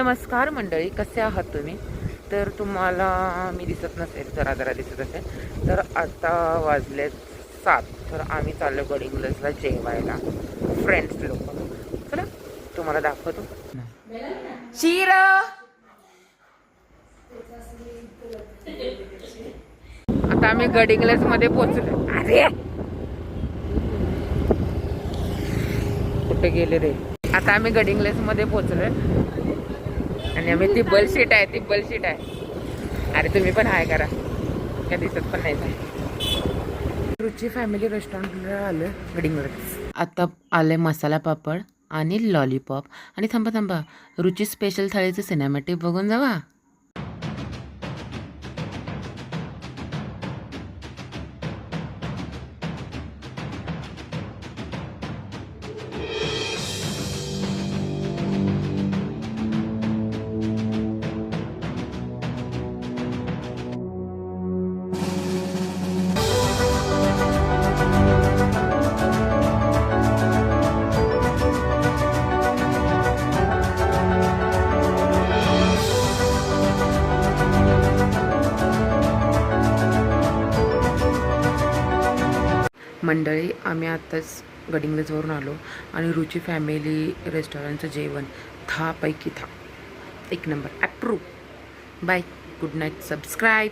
नमस्कार मंडळी, कसे आहात तुम्ही? तर तुम्हाला मी दिसत नसेल, जरा दिसत असेल तर आता वाजले 7. तर आम्ही चाललो गडिंग्लजला जेवायला, फ्रेंड्स लोक. चला तुम्हाला दाखवतो. शिर आता आम्ही गडिंग्लज मध्ये पोहोचलो. अरे कुठे गेले रे? आता आम्ही गडिंग्लज मध्ये पोहोचलोय आणि आम्ही तिब्बल सीट आहे. अरे तुम्ही पण हाय करा, काय दिसत पण नाही. रुची फॅमिली रेस्टॉरंटला आलं गडिंग्लज. आता आले मसाला पापड आणि लॉलीपॉप. आणि थांबा रुची स्पेशल थाळीचं सिनेमॅटिक बघून जावा. मंडळी, आम्ही आत्ताच गडिंग्लजवरून आलो आणि रुची फॅमिली रेस्टॉरंटचं जेवण 10 पैकी 10, एक number. Approve. Bye, good night, subscribe.